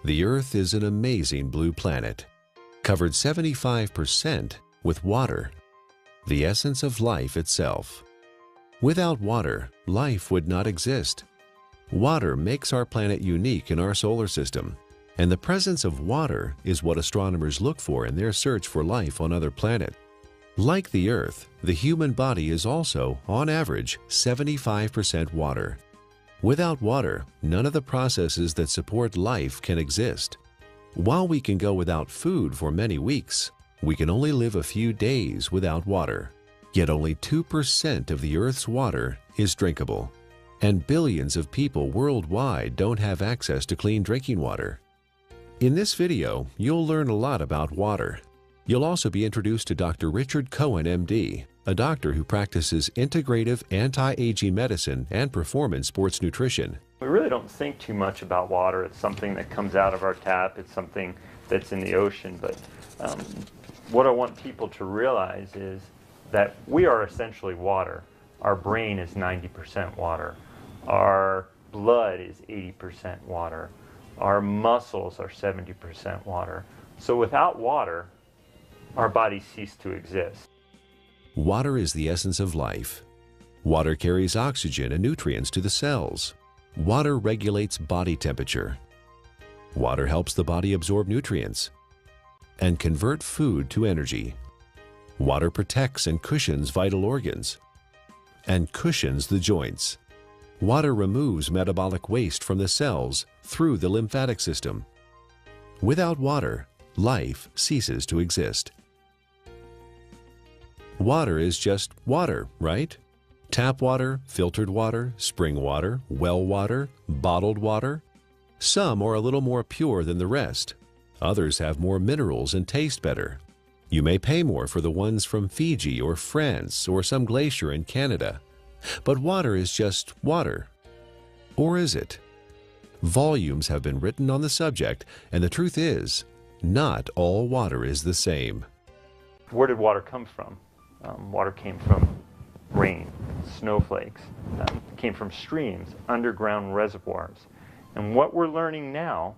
The Earth is an amazing blue planet, covered 75% with water, the essence of life itself. Without water, life would not exist. Water makes our planet unique in our solar system, and the presence of water is what astronomers look for in their search for life on other planets. Like the Earth, the human body is also, on average, 75% water. Without water, none of the processes that support life can exist. While we can go without food for many weeks, we can only live a few days without water. Yet only 2% of the Earth's water is drinkable, and billions of people worldwide don't have access to clean drinking water. In this video, you'll learn a lot about water. You'll also be introduced to Dr. Richard Cohen, MD, a doctor who practices integrative anti-aging medicine and performance sports nutrition. We really don't think too much about water. It's something that comes out of our tap. It's something that's in the ocean. But what I want people to realize is that we are essentially water. Our brain is 90% water. Our blood is 80% water. Our muscles are 70% water. So without water, our bodies cease to exist. Water is the essence of life. Water carries oxygen and nutrients to the cells. Water regulates body temperature. Water helps the body absorb nutrients and convert food to energy. Water protects and cushions vital organs and cushions the joints. Water removes metabolic waste from the cells through the lymphatic system. Without water, life ceases to exist. Water is just water, right? Tap water, filtered water, spring water, well water, bottled water. Some are a little more pure than the rest. Others have more minerals and taste better. You may pay more for the ones from Fiji or France or some glacier in Canada. But water is just water. Or is it? Volumes have been written on the subject, and the truth is, not all water is the same. Where did water come from? Water came from rain, snowflakes, came from streams, underground reservoirs. And what we're learning now,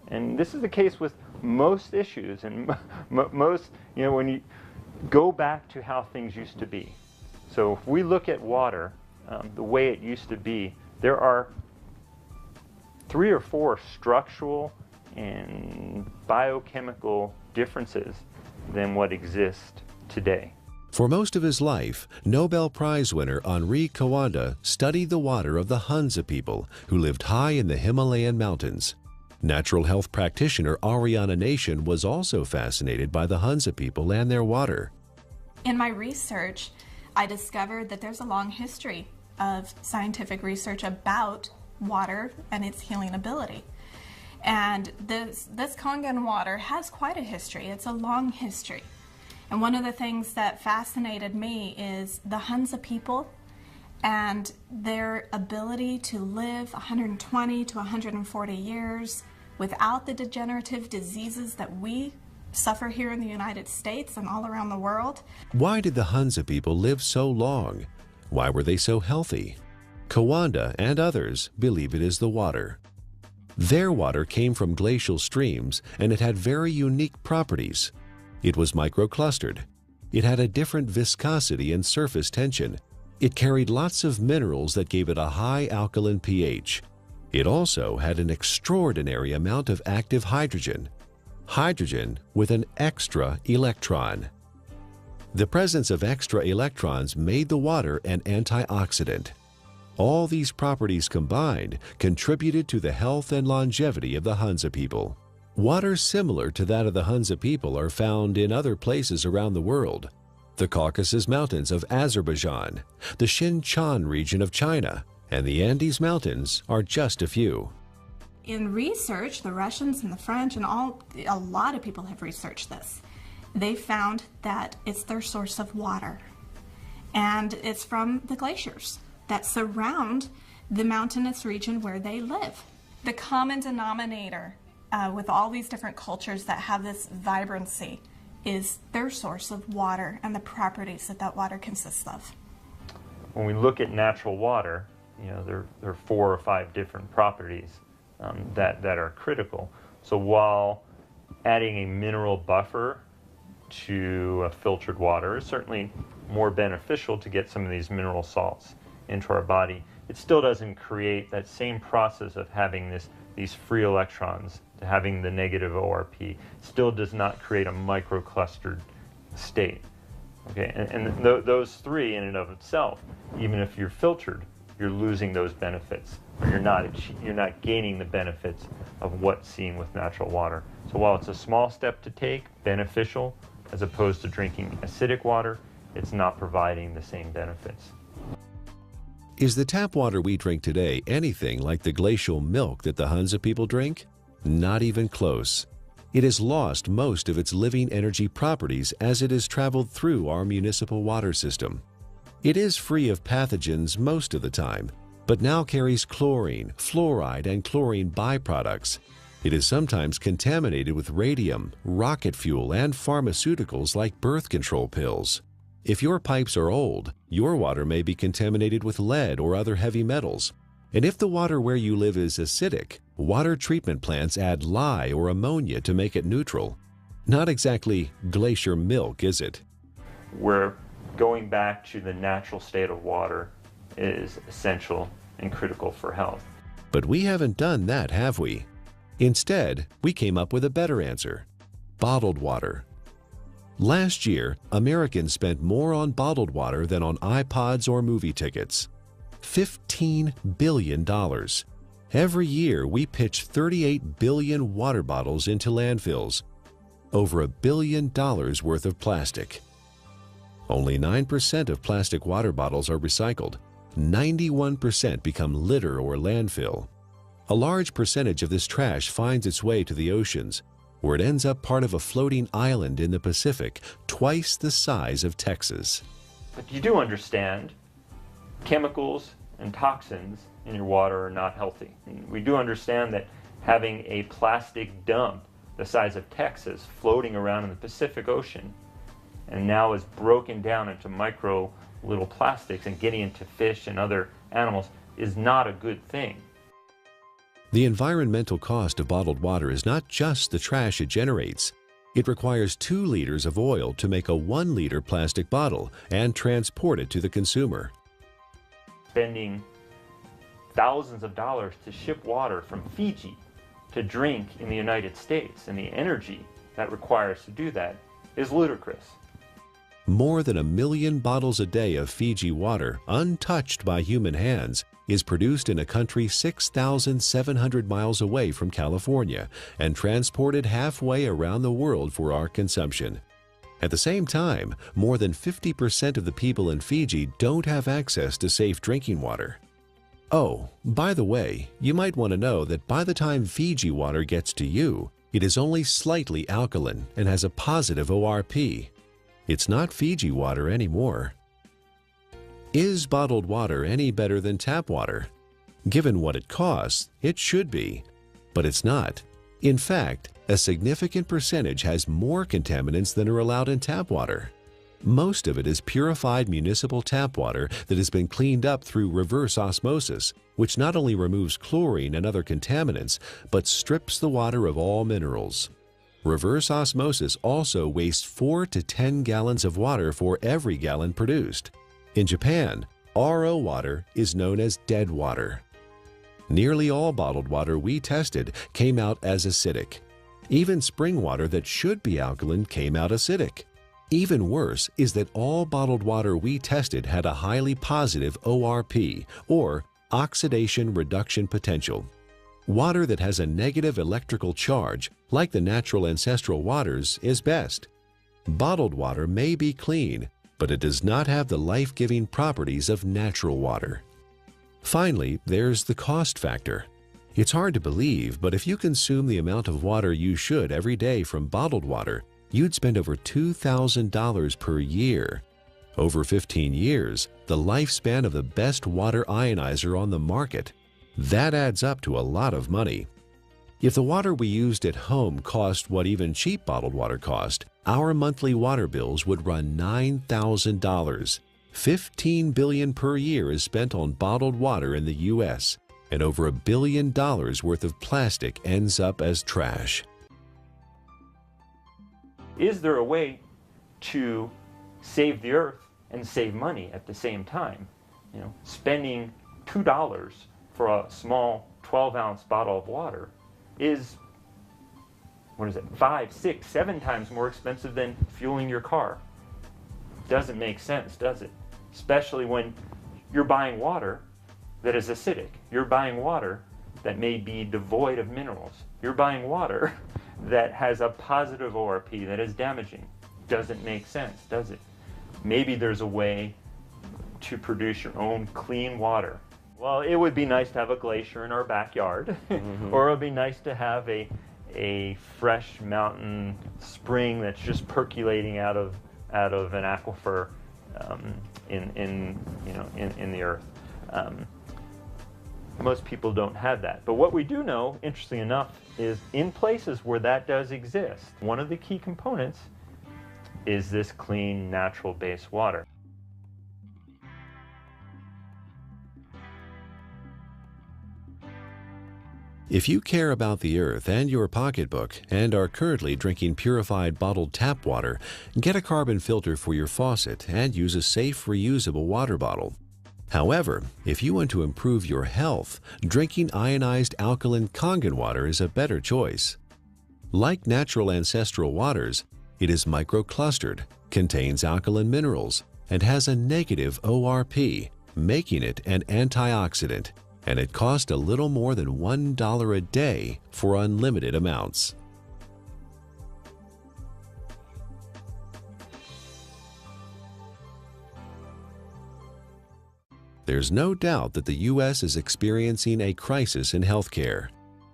and this is the case with most issues, and most, when you go back to how things used to be. So if we look at water, the way it used to be, there are 3 or 4 structural and biochemical differences than what exists today. For most of his life, Nobel Prize winner Henri Coanda studied the water of the Hunza people who lived high in the Himalayan mountains. Natural health practitioner Ariana Nation was also fascinated by the Hunza people and their water. In my research, I discovered that there's a long history of scientific research about water and its healing ability. And this Kangen water has quite a history. It's a long history. And one of the things that fascinated me is the Hunza people and their ability to live 120 to 140 years without the degenerative diseases that we suffer here in the United States and all around the world. Why did the Hunza people live so long? Why were they so healthy? Coanda and others believe it is the water. Their water came from glacial streams, and it had very unique properties. It was microclustered. It had a different viscosity and surface tension. It carried lots of minerals that gave it a high alkaline pH. It also had an extraordinary amount of active hydrogen. Hydrogen with an extra electron. The presence of extra electrons made the water an antioxidant. All these properties combined contributed to the health and longevity of the Hunza people. Water similar to that of the Hunza people are found in other places around the world. The Caucasus Mountains of Azerbaijan, the Xinjiang region of China, and the Andes Mountains are just a few. In research, the Russians and the French and a lot of people have researched this. They found that it's their source of water. And it's from the glaciers that surround the mountainous region where they live. The common denominator with all these different cultures that have this vibrancy is their source of water and the properties that that water consists of. When we look at natural water, there are 4 or 5 different properties that are critical. So while adding a mineral buffer to filtered water is certainly more beneficial to get some of these mineral salts into our body, it still doesn't create that same process of having these free electrons, to having the negative ORP. It still does not create a microclustered state. Okay, and those three in and of itself, even if you're filtered, you're losing those benefits, or you're not gaining the benefits of what's seen with natural water. So while it's a small step to take, beneficial, as opposed to drinking acidic water, it's not providing the same benefits. Is the tap water we drink today anything like the glacial milk that the Hunza people drink? Not even close. It has lost most of its living energy properties as it has traveled through our municipal water system. It is free of pathogens most of the time, but now carries chlorine, fluoride, and chlorine byproducts. It is sometimes contaminated with radium, rocket fuel, and pharmaceuticals like birth control pills. If your pipes are old, your water may be contaminated with lead or other heavy metals. And if the water where you live is acidic, water treatment plants add lye or ammonia to make it neutral. Not exactly glacier milk, is it? We're going back to the natural state of water is essential and critical for health. But we haven't done that, have we? Instead, we came up with a better answer: bottled water. Last year, Americans spent more on bottled water than on iPods or movie tickets. $15 billion. Every year, we pitch 38 billion water bottles into landfills. Over $1 billion worth of plastic. Only 9% of plastic water bottles are recycled. 91% become litter or landfill. A large percentage of this trash finds its way to the oceans, where it ends up part of a floating island in the Pacific, twice the size of Texas. But you do understand chemicals and toxins in your water are not healthy. And we do understand that having a plastic dump the size of Texas floating around in the Pacific Ocean and now is broken down into micro little plastics and getting into fish and other animals is not a good thing. The environmental cost of bottled water is not just the trash it generates. It requires 2 liters of oil to make a 1-liter plastic bottle and transport it to the consumer. Spending thousands of dollars to ship water from Fiji to drink in the United States, and the energy that requires to do that is ludicrous. More than 1 million bottles a day of Fiji water, untouched by human hands, is produced in a country 6,700 miles away from California and transported halfway around the world for our consumption. At the same time, more than 50% of the people in Fiji don't have access to safe drinking water. Oh, by the way, you might want to know that by the time Fiji water gets to you, it is only slightly alkaline and has a positive ORP. It's not Fiji water anymore. Is bottled water any better than tap water? Given what it costs, it should be, but it's not. In fact, a significant percentage has more contaminants than are allowed in tap water. Most of it is purified municipal tap water that has been cleaned up through reverse osmosis, which not only removes chlorine and other contaminants, but strips the water of all minerals. Reverse osmosis also wastes 4 to 10 gallons of water for every gallon produced. In Japan, RO water is known as dead water. Nearly all bottled water we tested came out as acidic. Even spring water that should be alkaline came out acidic. Even worse is that all bottled water we tested had a highly positive ORP, or oxidation reduction potential. Water that has a negative electrical charge, like the natural ancestral waters, is best. Bottled water may be clean, but it does not have the life-giving properties of natural water. Finally, there's the cost factor. It's hard to believe, but if you consume the amount of water you should every day from bottled water, you'd spend over $2,000 per year. Over 15 years, the lifespan of the best water ionizer on the market. That adds up to a lot of money. If the water we used at home cost what even cheap bottled water cost, our monthly water bills would run $9,000. $15 billion per year is spent on bottled water in the U.S. and over $1 billion worth of plastic ends up as trash. Is there a way to save the earth and save money at the same time? You know, spending $2 for a small 12-ounce bottle of water is, what is it, 5, 6, 7 times more expensive than fueling your car. Doesn't make sense, does it? Especially when you're buying water that is acidic. You're buying water that may be devoid of minerals. You're buying water that has a positive ORP that is damaging. Doesn't make sense, does it? Maybe there's a way to produce your own clean water. Well, it would be nice to have a glacier in our backyard, or it would be nice to have a fresh mountain spring that's just percolating out of an aquifer in the earth. Most people don't have that. But what we do know, interestingly enough, is in places where that does exist, one of the key components is this clean, natural-based water. If you care about the earth and your pocketbook and are currently drinking purified bottled tap water, get a carbon filter for your faucet and use a safe, reusable water bottle. However, if you want to improve your health, drinking ionized alkaline Kangen water is a better choice. Like natural ancestral waters, it is microclustered, contains alkaline minerals, and has a negative ORP, making it an antioxidant, and it costs a little more than $1 a day for unlimited amounts. There's no doubt that the U.S. is experiencing a crisis in healthcare.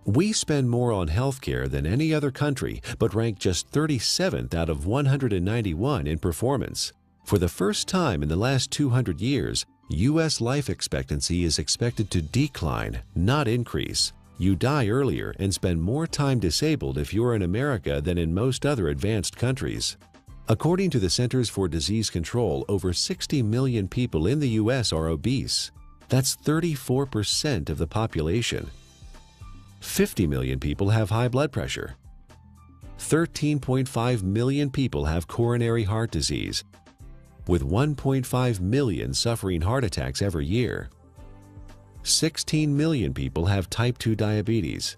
We spend more on healthcare than any other country, but rank just 37th out of 191 in performance. For the first time in the last 200 years, U.S. life expectancy is expected to decline, not increase. You die earlier and spend more time disabled if you're in America than in most other advanced countries. According to the Centers for Disease Control, over 60 million people in the U.S. are obese. That's 34% of the population. 50 million people have high blood pressure. 13.5 million people have coronary heart disease, with 1.5 million suffering heart attacks every year. 16 million people have type 2 diabetes.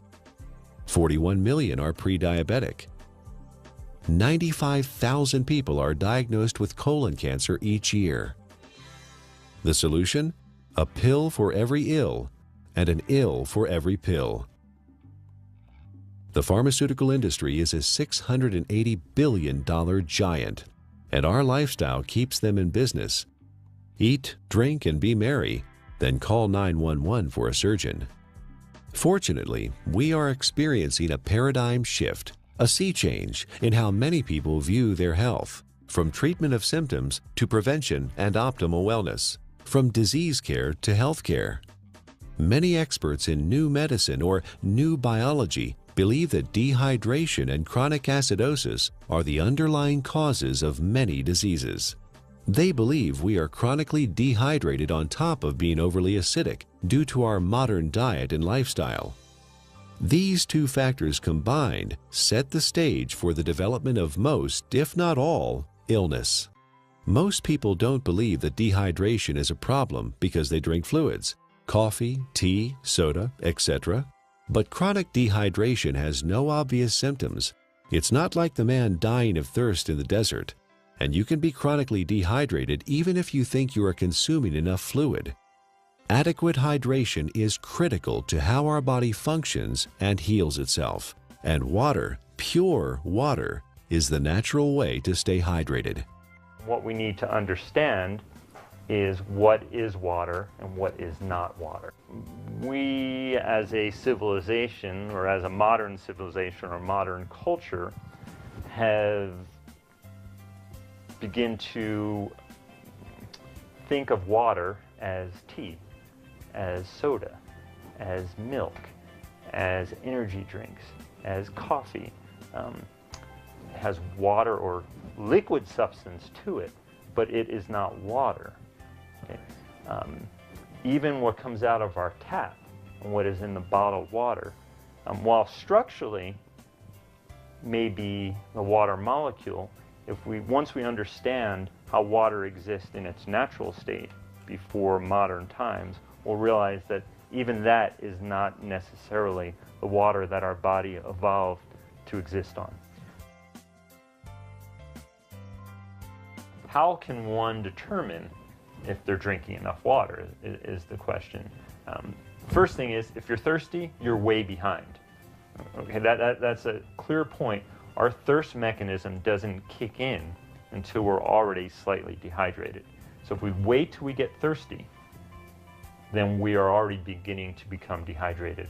41 million are pre-diabetic. 95,000 people are diagnosed with colon cancer each year. The solution? A pill for every ill and an ill for every pill. The pharmaceutical industry is a $680 billion giant, and our lifestyle keeps them in business. Eat, drink, and be merry, then call 911 for a surgeon. Fortunately, we are experiencing a paradigm shift, a sea change in how many people view their health, from treatment of symptoms to prevention and optimal wellness, from disease care to health care. Many experts in new medicine or new biology believe that dehydration and chronic acidosis are the underlying causes of many diseases. They believe we are chronically dehydrated on top of being overly acidic due to our modern diet and lifestyle. These two factors combined set the stage for the development of most, if not all, illness. Most people don't believe that dehydration is a problem because they drink fluids, coffee, tea, soda, etc. But chronic dehydration has no obvious symptoms. It's not like the man dying of thirst in the desert, and you can be chronically dehydrated even if you think you are consuming enough fluid. Adequate hydration is critical to how our body functions and heals itself, and water, pure water, is the natural way to stay hydrated. What we need to understand is what is water and what is not water. We as a civilization, or as a modern civilization or modern culture, have begun to think of water as tea, as soda, as milk, as energy drinks, as coffee. It has water or liquid substance to it, but it is not water. Okay? Even what comes out of our tap and what is in the bottled water. While structurally may be the water molecule, once we understand how water exists in its natural state before modern times, we'll realize that even that is not necessarily the water that our body evolved to exist on. How can one determine if they're drinking enough water is the question. First thing is, if you're thirsty, you're way behind. Okay, that's a clear point. Our thirst mechanism doesn't kick in until we're already slightly dehydrated. So if we wait till we get thirsty, then we are already beginning to become dehydrated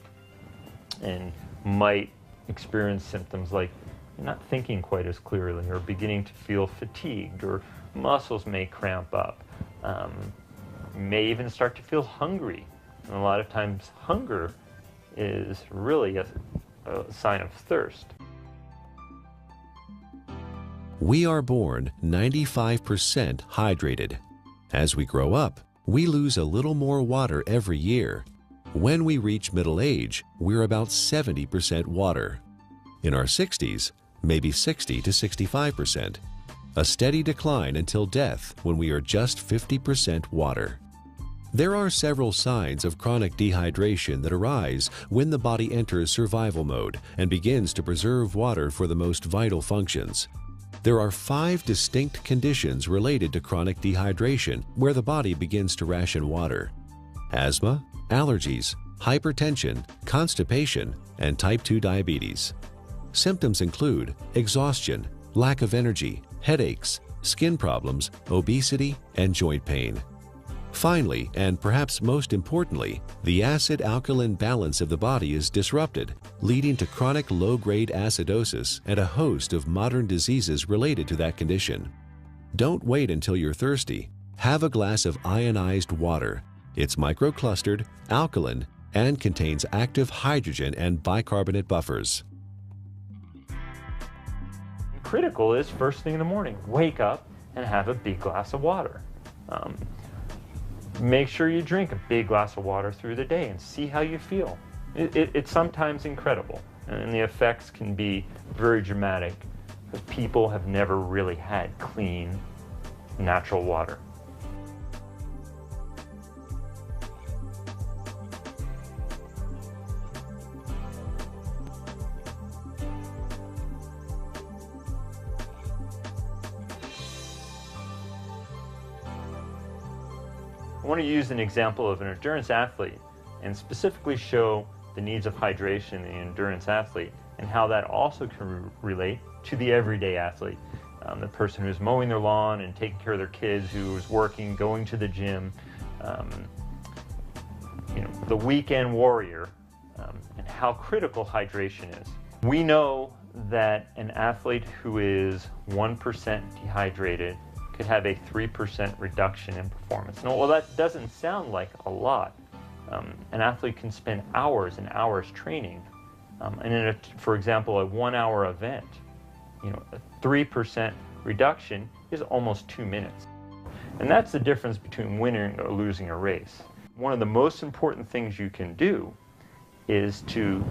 and might experience symptoms like not thinking quite as clearly, or beginning to feel fatigued, or muscles may cramp up, may even start to feel hungry. And a lot of times hunger is really a sign of thirst. We are born 95% hydrated. As we grow up, we lose a little more water every year. When we reach middle age, we're about 70% water. In our 60s, maybe 60 to 65%. A steady decline until death when we are just 50% water. There are several signs of chronic dehydration that arise when the body enters survival mode and begins to preserve water for the most vital functions. There are 5 distinct conditions related to chronic dehydration where the body begins to ration water: asthma, allergies, hypertension, constipation, and type 2 diabetes. Symptoms include exhaustion, lack of energy, headaches, skin problems, obesity, and joint pain. Finally, and perhaps most importantly, the acid-alkaline balance of the body is disrupted, leading to chronic low-grade acidosis and a host of modern diseases related to that condition. Don't wait until you're thirsty. Have a glass of ionized water. It's microclustered, alkaline, and contains active hydrogen and bicarbonate buffers. Critical is first thing in the morning, wake up and have a big glass of water. Make sure you drink a big glass of water through the day and see how you feel. It's sometimes incredible, and the effects can be very dramatic because people have never really had clean, natural water. I want to use an example of an endurance athlete and specifically show the needs of hydration in the endurance athlete and how that also can relate to the everyday athlete. The person who's mowing their lawn and taking care of their kids, who is working, going to the gym, the weekend warrior, and how critical hydration is. We know that an athlete who is 1% dehydrated could have a 3% reduction in performance. Now, well, that doesn't sound like a lot. An athlete can spend hours and hours training, and for example, a 1-hour event, a 3% reduction is almost 2 minutes. And that's the difference between winning or losing a race. One of the most important things you can do is to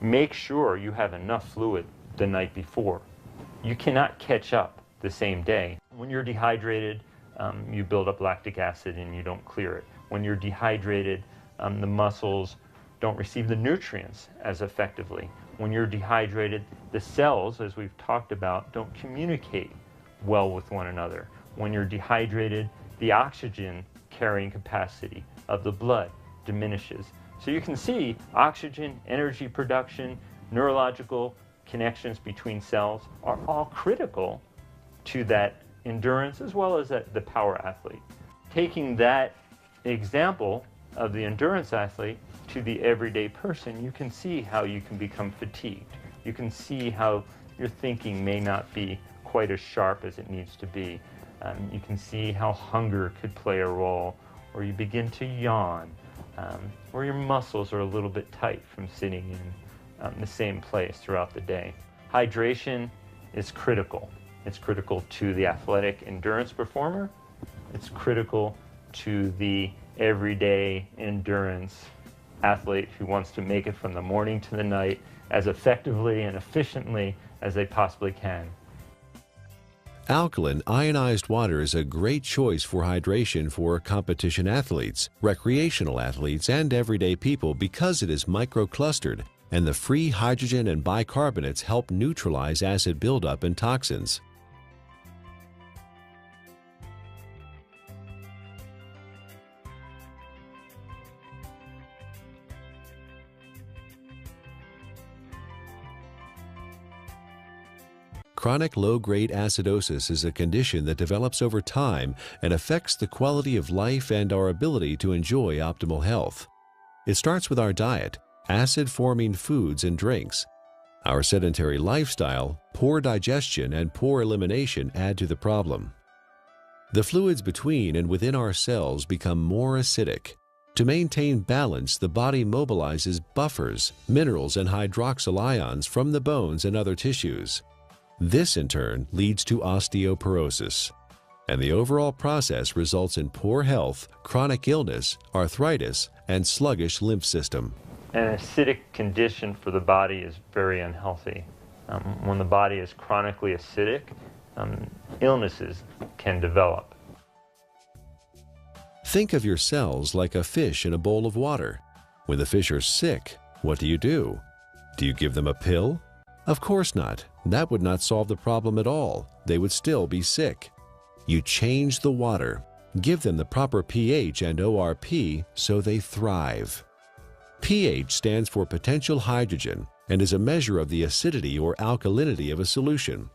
make sure you have enough fluid the night before. You cannot catch up the same day. When you're dehydrated, you build up lactic acid and you don't clear it. When you're dehydrated, the muscles don't receive the nutrients as effectively. When you're dehydrated, the cells, as we've talked about, don't communicate well with one another. When you're dehydrated, the oxygen carrying capacity of the blood diminishes. So you can see oxygen, energy production, neurological connections between cells are all critical to that endurance as well as the power athlete. Taking that example of the endurance athlete to the everyday person, you can see how you can become fatigued. You can see how your thinking may not be quite as sharp as it needs to be. You can see how hunger could play a role, or you begin to yawn, or your muscles are a little bit tight from sitting in the same place throughout the day. Hydration is critical. It's critical to the athletic endurance performer. It's critical to the everyday endurance athlete who wants to make it from the morning to the night as effectively and efficiently as they possibly can. Alkaline ionized water is a great choice for hydration for competition athletes, recreational athletes, and everyday people because it is microclustered, and the free hydrogen and bicarbonates help neutralize acid buildup and toxins. Chronic low-grade acidosis is a condition that develops over time and affects the quality of life and our ability to enjoy optimal health. It starts with our diet, acid-forming foods and drinks. Our sedentary lifestyle, poor digestion, and poor elimination add to the problem. The fluids between and within our cells become more acidic. To maintain balance, the body mobilizes buffers, minerals, and hydroxyl ions from the bones and other tissues. This, in turn, leads to osteoporosis, and the overall process results in poor health, chronic illness, arthritis, and sluggish lymph system. An acidic condition for the body is very unhealthy. When the body is chronically acidic, illnesses can develop. Think of your cells like a fish in a bowl of water. When the fish are sick, what do? Do you give them a pill? Of course not. That would not solve the problem at all. They would still be sick. You change the water, give them the proper pH and ORP so they thrive. pH stands for potential hydrogen and is a measure of the acidity or alkalinity of a solution.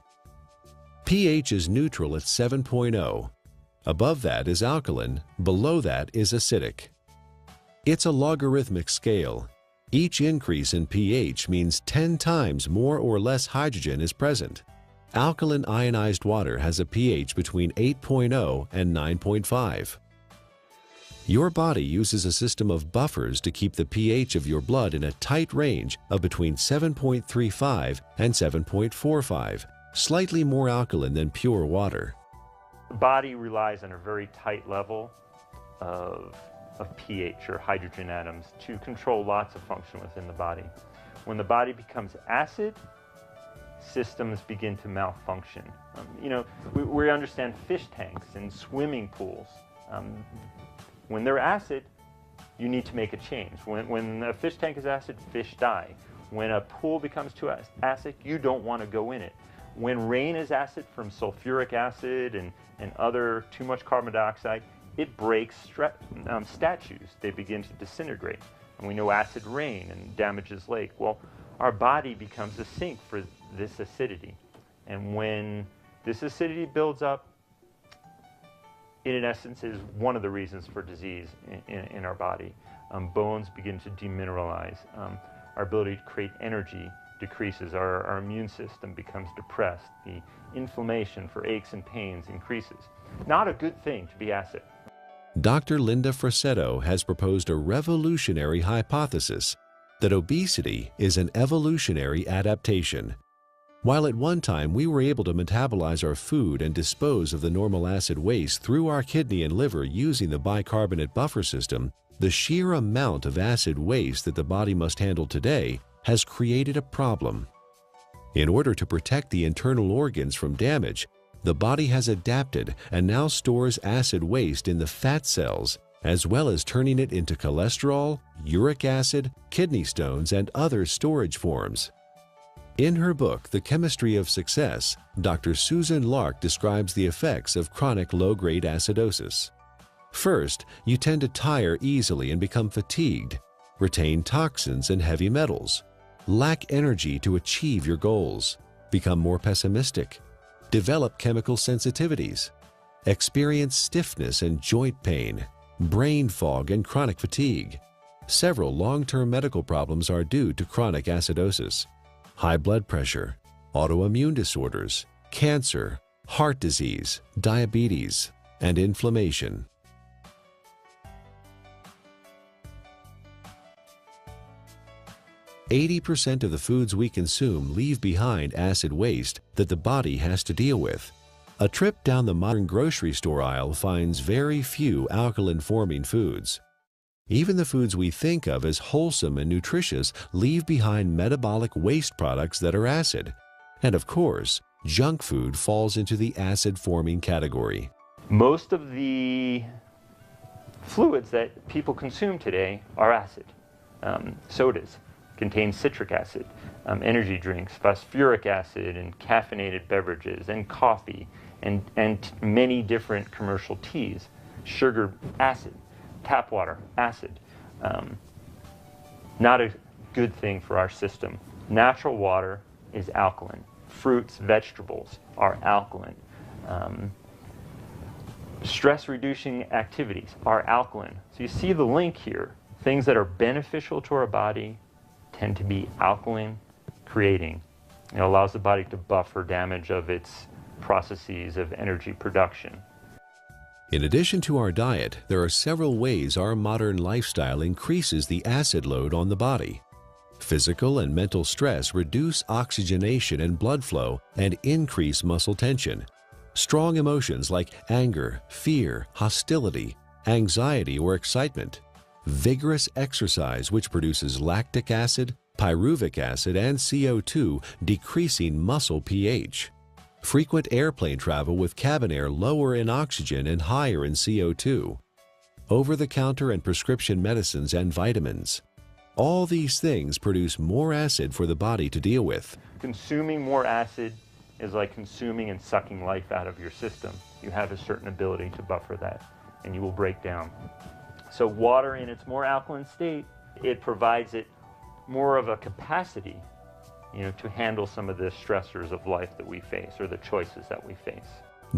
pH is neutral at 7.0. Above that is alkaline, below that is acidic. It's a logarithmic scale. Each increase in pH means 10 times more or less hydrogen is present. Alkaline ionized water has a pH between 8.0 and 9.5. Your body uses a system of buffers to keep the pH of your blood in a tight range of between 7.35 and 7.45, slightly more alkaline than pure water. The body relies on a very tight level of pH, or hydrogen atoms, to control lots of function within the body. When the body becomes acid, systems begin to malfunction. We understand fish tanks and swimming pools. When they're acid, you need to make a change. When a fish tank is acid, fish die. When a pool becomes too acid, you don't want to go in it. When rain is acid from sulfuric acid and other too much carbon dioxide, it breaks statues. They begin to disintegrate. And we know acid rain and damages lake. Well, our body becomes a sink for this acidity. And when this acidity builds up, it in essence is one of the reasons for disease in our body. Bones begin to demineralize. Our ability to create energy decreases. Our immune system becomes depressed. The inflammation for aches and pains increases. Not a good thing to be acid. Dr. Linda Frassetto has proposed a revolutionary hypothesis that obesity is an evolutionary adaptation. While at one time we were able to metabolize our food and dispose of the normal acid waste through our kidney and liver using the bicarbonate buffer system, the sheer amount of acid waste that the body must handle today has created a problem. In order to protect the internal organs from damage, the body has adapted and now stores acid waste in the fat cells, as well as turning it into cholesterol, uric acid, kidney stones, and other storage forms. In her book, The Chemistry of Success, Dr. Susan Lark describes the effects of chronic low-grade acidosis. First, you tend to tire easily and become fatigued, retain toxins and heavy metals, lack energy to achieve your goals, become more pessimistic, develop chemical sensitivities, experience stiffness and joint pain, brain fog, and chronic fatigue. Several long-term medical problems are due to chronic acidosis: high blood pressure, autoimmune disorders, cancer, heart disease, diabetes, and inflammation. %80 of the foods we consume leave behind acid waste that the body has to deal with. A trip down the modern grocery store aisle finds very few alkaline-forming foods. Even the foods we think of as wholesome and nutritious leave behind metabolic waste products that are acid. And of course, junk food falls into the acid-forming category. Most of the fluids that people consume today are acid. Sodas contain citric acid, energy drinks, phosphoric acid, and caffeinated beverages, and coffee, and many different commercial teas. Sugar, acid. Tap water, acid. Not a good thing for our system. Natural water is alkaline. Fruits, vegetables are alkaline. Stress-reducing activities are alkaline. So you see the link here. Things that are beneficial to our body tend to be alkaline creating. It allows the body to buffer damage of its processes of energy production. In addition to our diet, there are several ways our modern lifestyle increases the acid load on the body. Physical and mental stress reduce oxygenation and blood flow and increase muscle tension. Strong emotions like anger, fear, hostility, anxiety, or excitement. Vigorous exercise, which produces lactic acid, pyruvic acid, and CO2, decreasing muscle pH. Frequent airplane travel with cabin air lower in oxygen and higher in CO2. Over-the-counter and prescription medicines and vitamins. All these things produce more acid for the body to deal with. Consuming more acid is like consuming and sucking life out of your system. You have a certain ability to buffer that, and you will break down. So water in its more alkaline state, it provides it more of a capacity, to handle some of the stressors of life that we face, or the choices that we face.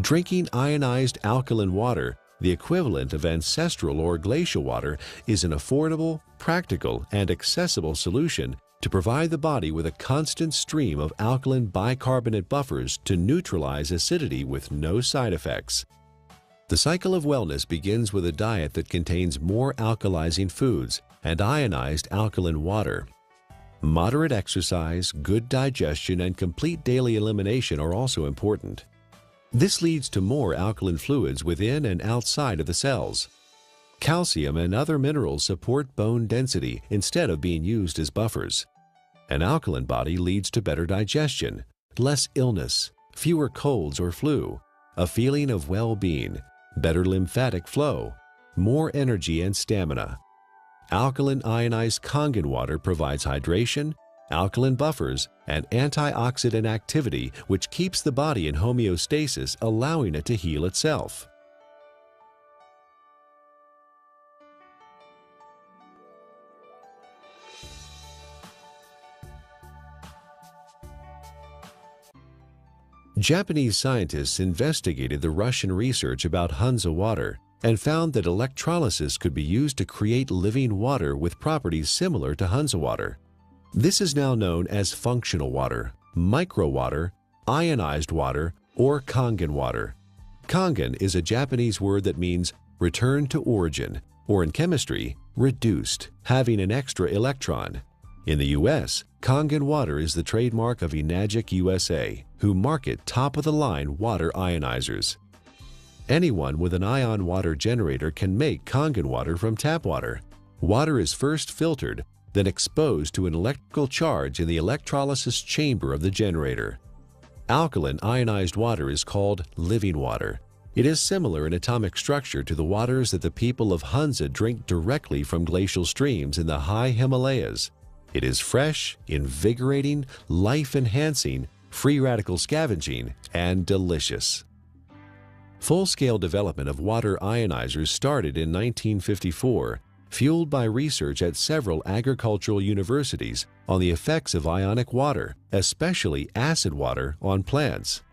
Drinking ionized alkaline water, the equivalent of ancestral or glacial water, is an affordable, practical, and accessible solution to provide the body with a constant stream of alkaline bicarbonate buffers to neutralize acidity with no side effects. The cycle of wellness begins with a diet that contains more alkalizing foods and ionized alkaline water. Moderate exercise, good digestion, and complete daily elimination are also important. This leads to more alkaline fluids within and outside of the cells. Calcium and other minerals support bone density instead of being used as buffers. An alkaline body leads to better digestion, less illness, fewer colds or flu, a feeling of well-being, better lymphatic flow, more energy and stamina. Alkaline ionized Kangen water provides hydration, alkaline buffers, and antioxidant activity, which keeps the body in homeostasis, allowing it to heal itself. Japanese scientists investigated the Russian research about Hansa water and found that electrolysis could be used to create living water with properties similar to Hansa water. This is now known as functional water, microwater, ionized water, or Kangen water. Kangen is a Japanese word that means return to origin, or in chemistry, reduced, having an extra electron. In the U.S., Kangen water is the trademark of Enagic USA, who market top-of-the-line water ionizers. Anyone with an ion water generator can make Kangen water from tap water. Water is first filtered, then exposed to an electrical charge in the electrolysis chamber of the generator. Alkaline ionized water is called living water. It is similar in atomic structure to the waters that the people of Hansa drink directly from glacial streams in the high Himalayas. It is fresh, invigorating, life-enhancing, free radical scavenging, and delicious. Full-scale development of water ionizers started in 1954, fueled by research at several agricultural universities on the effects of ionic water, especially acid water, on plants.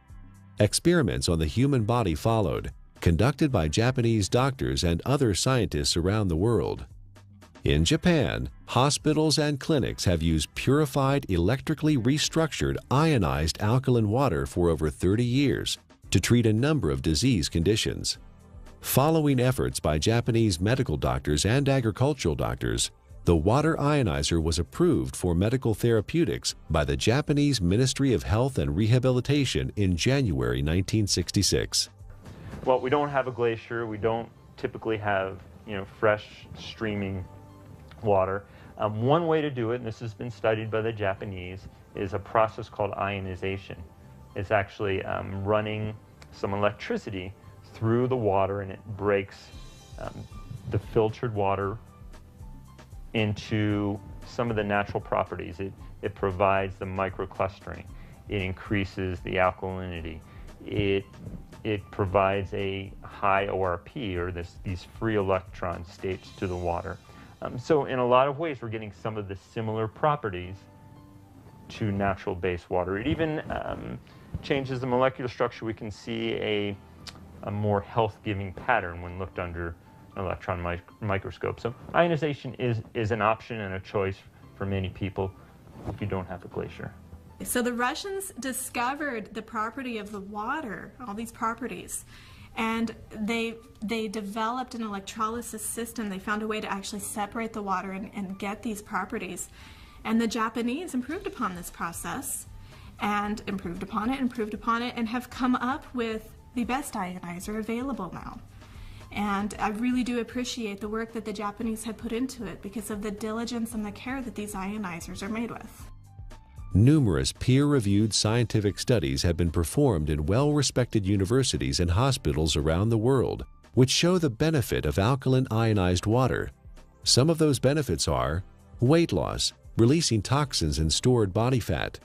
Experiments on the human body followed, conducted by Japanese doctors and other scientists around the world. In Japan, hospitals and clinics have used purified, electrically restructured, ionized alkaline water for over 30 years to treat a number of disease conditions. Following efforts by Japanese medical doctors and agricultural doctors, the water ionizer was approved for medical therapeutics by the Japanese Ministry of Health and Rehabilitation in January 1966. Well, we don't have a glacier. We don't typically have fresh streaming water. One way to do it, and this has been studied by the Japanese, is a process called ionization. It's actually running some electricity through the water, and it breaks the filtered water into some of the natural properties. It provides the microclustering. It increases the alkalinity. It provides a high ORP, or these free electron states, to the water. So in a lot of ways, we're getting some of the similar properties to natural base water. It even changes the molecular structure. We can see a more health-giving pattern when looked under an electron microscope. So ionization is an option and a choice for many people if you don't have a glacier. So the Russians discovered the property of the water, all these properties, and they developed an electrolysis system. They found a way to actually separate the water and get these properties. And the Japanese improved upon this process and improved upon it, and have come up with the best ionizer available now. And I really do appreciate the work that the Japanese had put into it because of the diligence and the care that these ionizers are made with. Numerous peer-reviewed scientific studies have been performed in well-respected universities and hospitals around the world, which show the benefit of alkaline ionized water. Some of those benefits are weight loss, releasing toxins and stored body fat,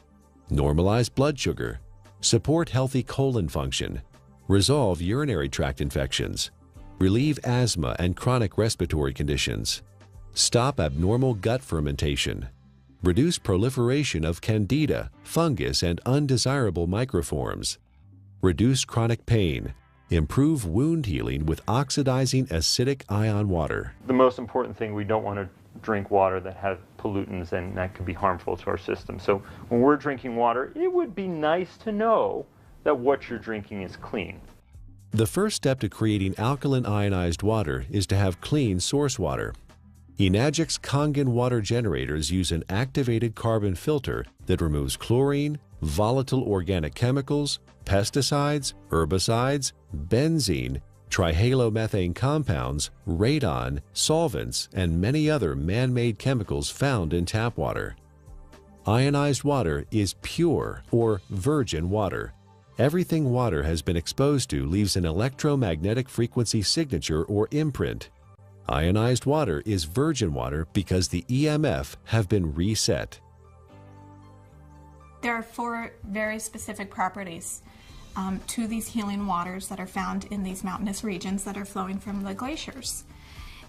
normalize blood sugar, support healthy colon function, resolve urinary tract infections, relieve asthma and chronic respiratory conditions, stop abnormal gut fermentation, reduce proliferation of candida, fungus, and undesirable microforms, reduce chronic pain, improve wound healing with oxidizing acidic ion water. The most important thing, we don't want to drink water that has pollutants, and that could be harmful to our system. So when we're drinking water, it would be nice to know that what you're drinking is clean. The first step to creating alkaline ionized water is to have clean source water. Enagic's Kangen Water generators use an activated carbon filter that removes chlorine, volatile organic chemicals, pesticides, herbicides, benzene, trihalomethane compounds, radon, solvents, and many other man-made chemicals found in tap water. Ionized water is pure or virgin water. Everything water has been exposed to leaves an electromagnetic frequency signature or imprint. Ionized water is virgin water because the EMF have been reset. There are 4 very specific properties to these healing waters that are found in these mountainous regions that are flowing from the glaciers.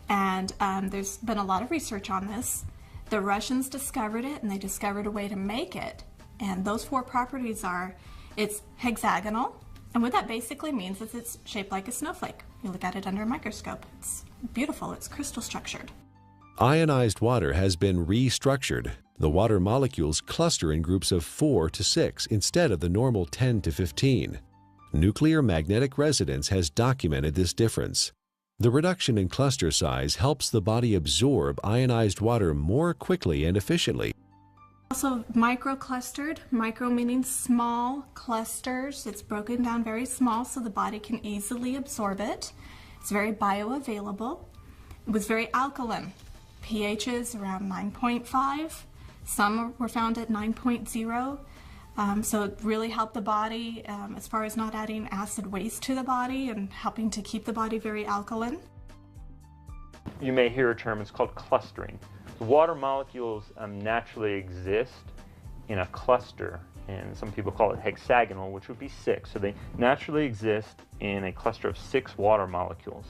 And there's been a lot of research on this. The Russians discovered it, and they discovered a way to make it. And those 4 properties are, it's hexagonal, and what that basically means is it's shaped like a snowflake. You look at it under a microscope. It's beautiful. It's crystal structured. Ionized water has been restructured. The water molecules cluster in groups of 4 to 6 instead of the normal 10 to 15. Nuclear magnetic resonance has documented this difference. The reduction in cluster size helps the body absorb ionized water more quickly and efficiently. Also micro-clustered, micro meaning small clusters. It's broken down very small so the body can easily absorb it. It's very bioavailable. It was very alkaline. pHs around 9.5. Some were found at 9.0. So it really helped the body as far as not adding acid waste to the body and helping to keep the body very alkaline. You may hear a term, it's called clustering. The water molecules naturally exist in a cluster, and some people call it hexagonal, which would be 6. So they naturally exist in a cluster of 6 water molecules.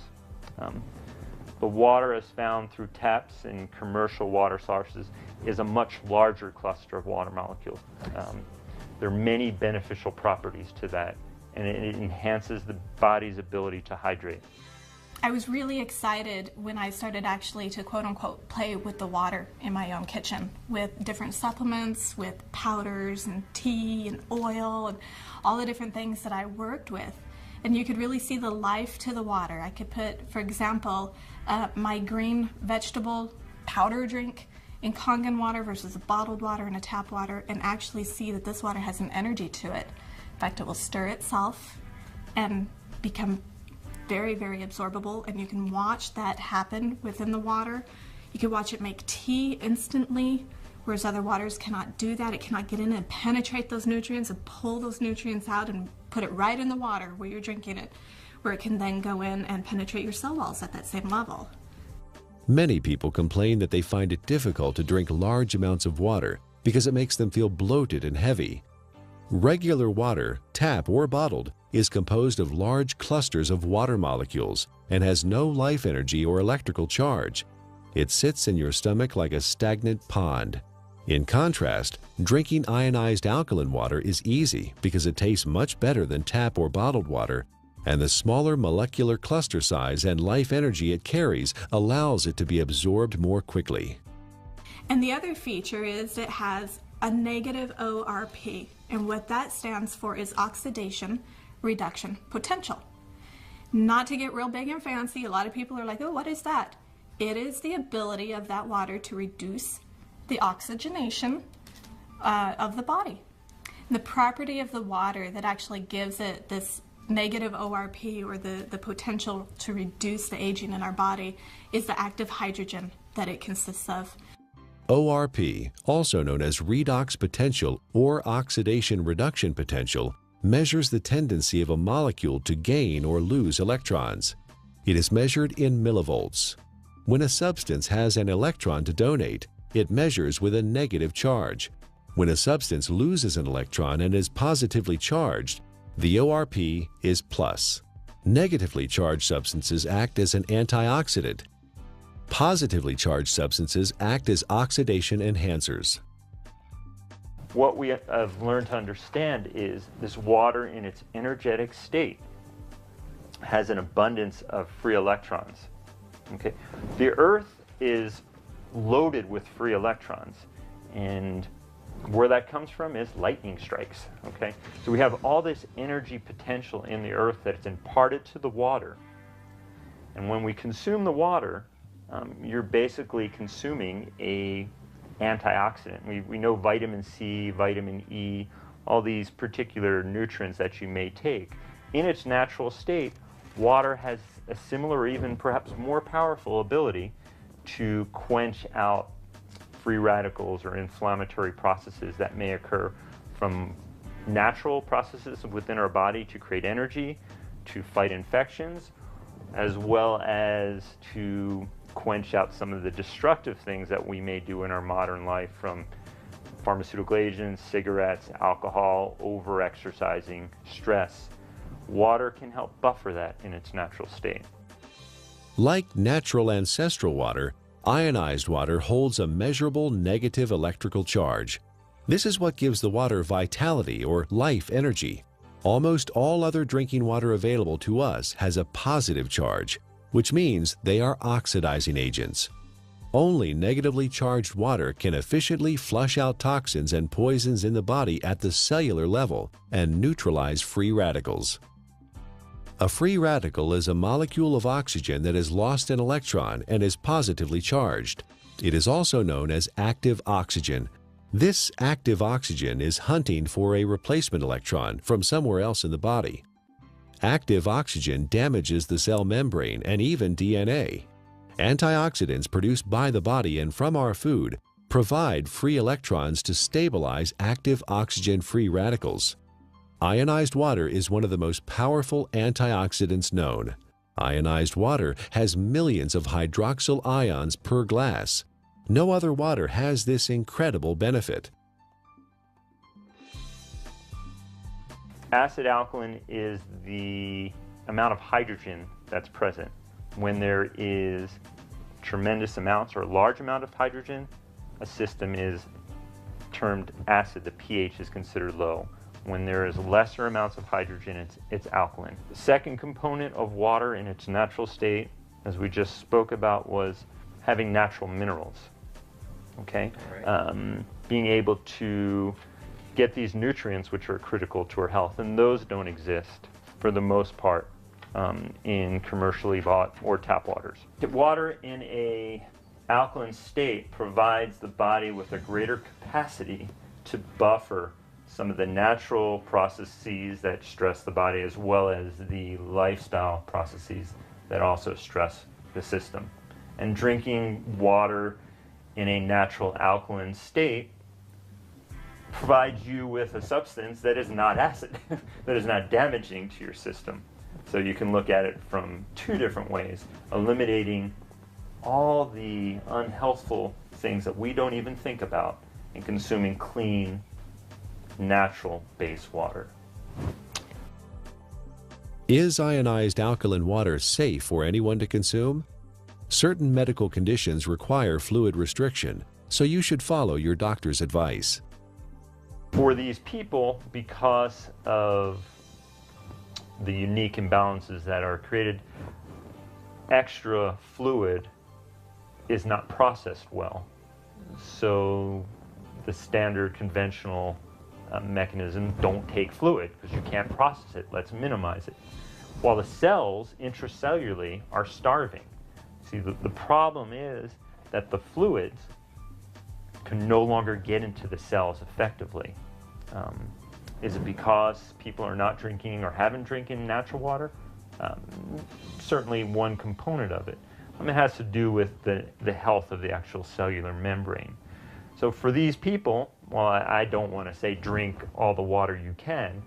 The water as found through taps and commercial water sources is a much larger cluster of water molecules. There are many beneficial properties to that, and it enhances the body's ability to hydrate. I was really excited when I started actually to quote-unquote play with the water in my own kitchen with different supplements, with powders and tea and oil and all the different things that I worked with. And you could really see the life to the water. I could put, for example, my green vegetable powder drink in Kangen water versus a bottled water and a tap water, and actually see that this water has an energy to it. In fact, it will stir itself and become very, very absorbable, and you can watch that happen within the water. You can watch it make tea instantly, whereas other waters cannot do that. It cannot get in and penetrate those nutrients and pull those nutrients out and put it right in the water where you're drinking it, where it can then go in and penetrate your cell walls at that same level. Many people complain that they find it difficult to drink large amounts of water because it makes them feel bloated and heavy. Regular water, tap or bottled, is composed of large clusters of water molecules and has no life energy or electrical charge. It sits in your stomach like a stagnant pond. In contrast, drinking ionized alkaline water is easy because it tastes much better than tap or bottled water, and the smaller molecular cluster size and life energy it carries allows it to be absorbed more quickly. And the other feature is it has a negative ORP, and what that stands for is oxidation reduction potential. Not to get real big and fancy, a lot of people are like, oh, what is that? It is the ability of that water to reduce the oxygenation of the body. The property of the water that actually gives it this negative ORP, or the potential to reduce the aging in our body, is the active hydrogen that it consists of. ORP, also known as redox potential or oxidation reduction potential, measures the tendency of a molecule to gain or lose electrons. It is measured in millivolts. When a substance has an electron to donate, it measures with a negative charge. When a substance loses an electron and is positively charged, the ORP is plus. Negatively charged substances act as an antioxidant. Positively charged substances act as oxidation enhancers. What we have learned to understand is this water in its energetic state has an abundance of free electrons. Okay? The Earth is loaded with free electrons, and where that comes from is lightning strikes. Okay? So we have all this energy potential in the Earth that's imparted to the water, and when we consume the water, you're basically consuming a antioxidant. We know vitamin C, vitamin E, all these particular nutrients that you may take. In its natural state, water has a similar, even perhaps more powerful ability to quench out free radicals or inflammatory processes that may occur from natural processes within our body to create energy, to fight infections, as well as to quench out some of the destructive things that we may do in our modern life, from pharmaceutical agents, cigarettes, alcohol, over-exercising, stress. Water can help buffer that in its natural state. Like natural ancestral water, ionized water holds a measurable negative electrical charge. This is what gives the water vitality or life energy. Almost all other drinking water available to us has a positive charge, which means they are oxidizing agents. Only negatively charged water can efficiently flush out toxins and poisons in the body at the cellular level and neutralize free radicals. A free radical is a molecule of oxygen that has lost an electron and is positively charged. It is also known as active oxygen. This active oxygen is hunting for a replacement electron from somewhere else in the body. Active oxygen damages the cell membrane and even DNA. Antioxidants produced by the body and from our food provide free electrons to stabilize active oxygen-free radicals. Ionized water is one of the most powerful antioxidants known. Ionized water has millions of hydroxyl ions per glass. No other water has this incredible benefit. Acid alkaline is the amount of hydrogen that's present. When there is tremendous amounts or a large amount of hydrogen, a system is termed acid. The pH is considered low. When there is lesser amounts of hydrogen, it's alkaline. The second component of water in its natural state, as we just spoke about, was having natural minerals. Okay? Right. Being able to get these nutrients which are critical to our health, and those don't exist for the most part in commercially bought or tap waters. Water in a alkaline state provides the body with a greater capacity to buffer some of the natural processes that stress the body, as well as the lifestyle processes that also stress the system. And drinking water in a natural alkaline state provides you with a substance that is not acid, that is not damaging to your system. So you can look at it from two different ways, eliminating all the unhealthful things that we don't even think about and consuming clean, natural base water. Is ionized alkaline water safe for anyone to consume? Certain medical conditions require fluid restriction, so you should follow your doctor's advice. For these people, because of the unique imbalances that are created, extra fluid is not processed well. So the standard conventional mechanism, don't take fluid because you can't process it. Let's minimize it. While the cells intracellularly are starving. See, the problem is that the fluids can no longer get into the cells effectively. Is it because people are not drinking or haven't drinking natural water? Certainly one component of it. It has to do with the health of the actual cellular membrane. So for these people, well, I don't want to say drink all the water you can,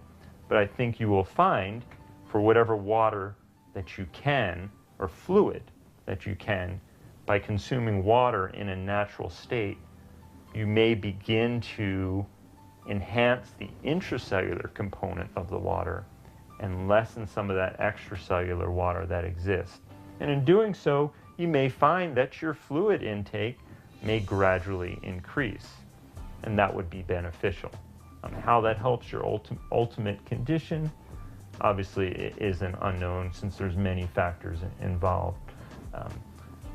but I think you will find for whatever water that you can, or fluid that you can, by consuming water in a natural state, you may begin to enhance the intracellular component of the water and lessen some of that extracellular water that exists. And in doing so, you may find that your fluid intake may gradually increase, and that would be beneficial. How that helps your ultimate condition, obviously it is an unknown since there's many factors involved.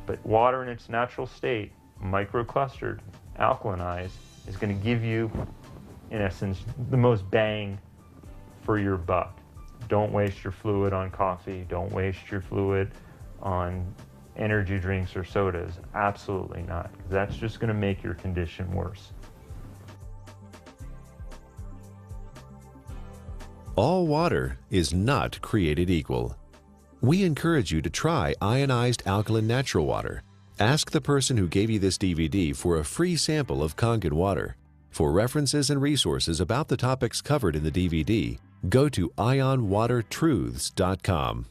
But water in its natural state, microclustered, alkalinized, is going to give you, in essence, the most bang for your buck. Don't waste your fluid on coffee. Don't waste your fluid on energy drinks or sodas. Absolutely not. That's just going to make your condition worse. All water is not created equal. We encourage you to try ionized alkaline natural water. Ask the person who gave you this DVD for a free sample of Kangen Water. For references and resources about the topics covered in the DVD, go to ionwatertruths.com.